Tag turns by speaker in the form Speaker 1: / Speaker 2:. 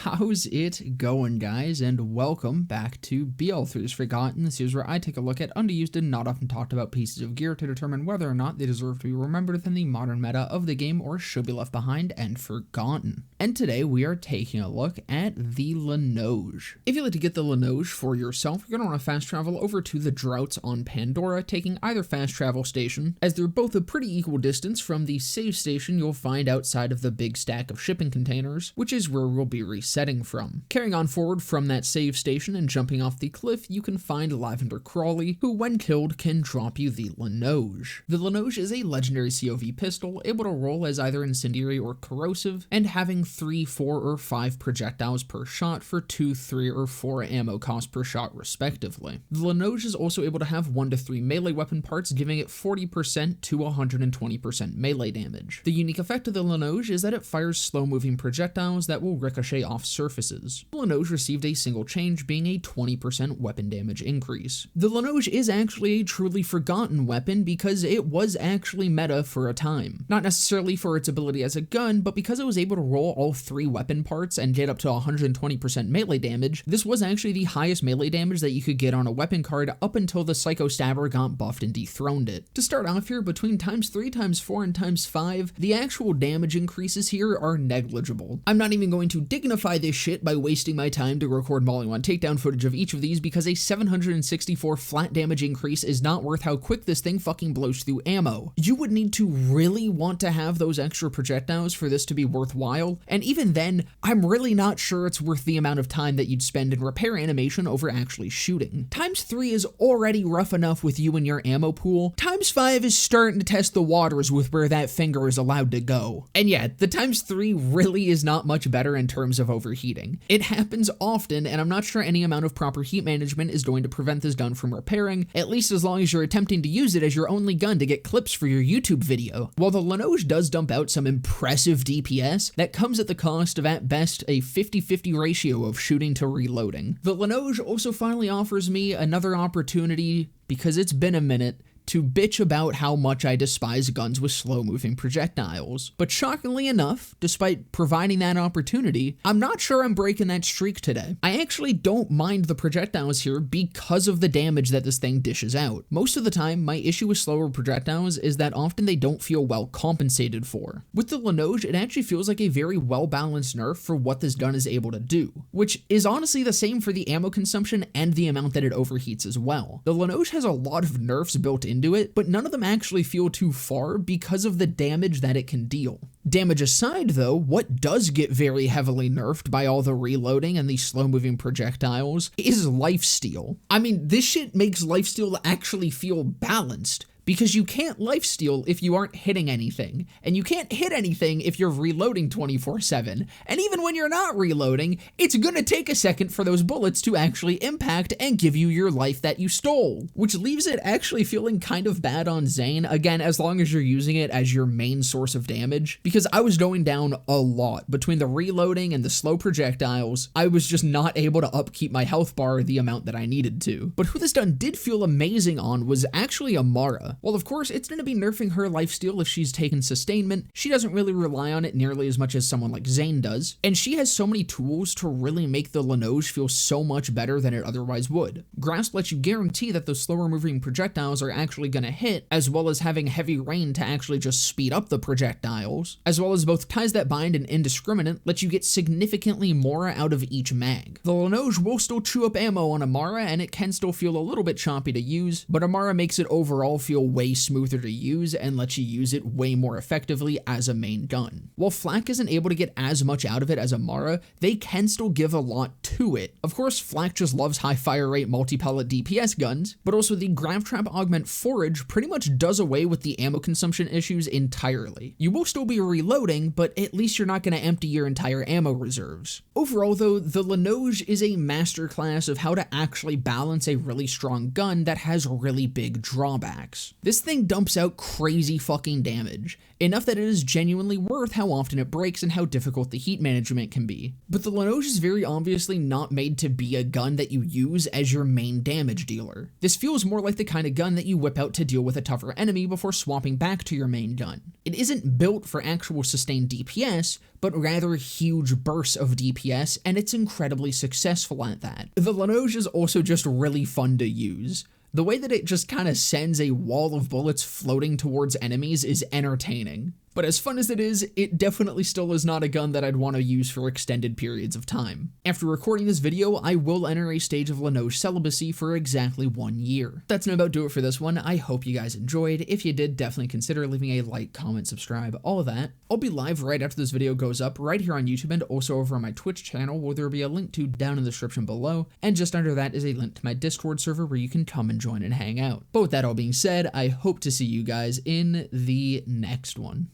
Speaker 1: How's it going, guys, and welcome back to BL3's Forgotten. This is where I take a look at underused and not often talked about pieces of gear to determine whether or not they deserve to be remembered within the modern meta of the game or should be left behind and forgotten. And today we are taking a look at the Linoge. If you'd like to get the Linoge for yourself, you're going to want to fast travel over to the Droughts on Pandora, taking either fast travel station, as they're both a pretty equal distance from the save station you'll find outside of the big stack of shipping containers, which is where we'll be resetting from. Carrying on forward from that save station and jumping off the cliff, you can find Lavender Crawley, who when killed can drop you the Linoge. The Linoge is a legendary COV pistol, able to roll as either incendiary or corrosive, and having 3, 4, or 5 projectiles per shot for 2, 3, or 4 ammo cost per shot respectively. The Linoge is also able to have 1 to 3 melee weapon parts, giving it 40% to 120% melee damage. The unique effect of the Linoge is that it fires slow-moving projectiles that will ricochet off surfaces. The Linoge received a single change, being a 20% weapon damage increase. The Linoge is actually a truly forgotten weapon because it was actually meta for a time. Not necessarily for its ability as a gun, but because it was able to roll all 3 weapon parts and get up to 120% melee damage, this was actually the highest melee damage that you could get on a weapon card up until the Psycho Stabber got buffed and dethroned it. To start off here, between ×3, ×4, and ×5, the actual damage increases here are negligible. I'm not even going to dignify this shit by wasting my time to record Molly 1 takedown footage of each of these because a 764 flat damage increase is not worth how quick this thing fucking blows through ammo. You would need to really want to have those extra projectiles for this to be worthwhile, and even then, I'm really not sure it's worth the amount of time that you'd spend in repair animation over actually shooting. ×3 is already rough enough with you and your ammo pool. ×5 is starting to test the waters with where that finger is allowed to go. And yeah, the ×3 really is not much better in terms of overheating. It happens often, and I'm not sure any amount of proper heat management is going to prevent this gun from repairing, at least as long as you're attempting to use it as your only gun to get clips for your YouTube video. While the Linoge does dump out some impressive DPS, that comes at the cost of at best a 50-50 ratio of shooting to reloading. The Linoge also finally offers me another opportunity, because it's been a minute, to bitch about how much I despise guns with slow-moving projectiles. But shockingly enough, despite providing that opportunity, I'm not sure I'm breaking that streak today. I actually don't mind the projectiles here because of the damage that this thing dishes out. Most of the time, my issue with slower projectiles is that often they don't feel well compensated for. With the Linoge, it actually feels like a very well-balanced nerf for what this gun is able to do, which is honestly the same for the ammo consumption and the amount that it overheats as well. The Linoge has a lot of nerfs built into it, but none of them actually feel too far because of the damage that it can deal. Damage aside though, what does get very heavily nerfed by all the reloading and the slow-moving projectiles is lifesteal. I mean, this shit makes lifesteal actually feel balanced, because you can't lifesteal if you aren't hitting anything, and you can't hit anything if you're reloading 24/7, and even when you're not reloading, it's gonna take a second for those bullets to actually impact and give you your life that you stole, which leaves it actually feeling kind of bad on Zane, again, as long as you're using it as your main source of damage, because I was going down a lot. Between the reloading and the slow projectiles, I was just not able to upkeep my health bar the amount that I needed to. But who this gun did feel amazing on was actually Amara. Well, of course, it's going to be nerfing her lifesteal if she's taken sustainment. She doesn't really rely on it nearly as much as someone like Zane does, and she has so many tools to really make the Linoge feel so much better than it otherwise would. Grasp lets you guarantee that those slower moving projectiles are actually going to hit, as well as having heavy rain to actually just speed up the projectiles, as well as both Ties That Bind and Indiscriminate let you get significantly more out of each mag. The Linoge will still chew up ammo on Amara, and it can still feel a little bit choppy to use, but Amara makes it overall feel way smoother to use and lets you use it way more effectively as a main gun. While Flak isn't able to get as much out of it as Amara, they can still give a lot to it. Of course, Flak just loves high fire rate multi-pellet DPS guns, but also the Grav Trap Augment Forage pretty much does away with the ammo consumption issues entirely. You will still be reloading, but at least you're not going to empty your entire ammo reserves. Overall though, the Linoge is a masterclass of how to actually balance a really strong gun that has really big drawbacks. This thing dumps out crazy fucking damage, enough that it is genuinely worth how often it breaks and how difficult the heat management can be. But the Linoge is very obviously not made to be a gun that you use as your main damage dealer. This feels more like the kind of gun that you whip out to deal with a tougher enemy before swapping back to your main gun. It isn't built for actual sustained DPS, but rather huge bursts of DPS, and it's incredibly successful at that. The Linoge is also just really fun to use. The way that it just kind of sends a wall of bullets floating towards enemies is entertaining. But as fun as it is, it definitely still is not a gun that I'd want to use for extended periods of time. After recording this video, I will enter a stage of Linoge celibacy for exactly 1 year. That's gonna about do it for this one. I hope you guys enjoyed. If you did, definitely consider leaving a like, comment, subscribe, all of that. I'll be live right after this video goes up, right here on YouTube and also over on my Twitch channel, where there will be a link to down in the description below, and just under that is a link to my Discord server where you can come and join and hang out. But with that all being said, I hope to see you guys in the next one.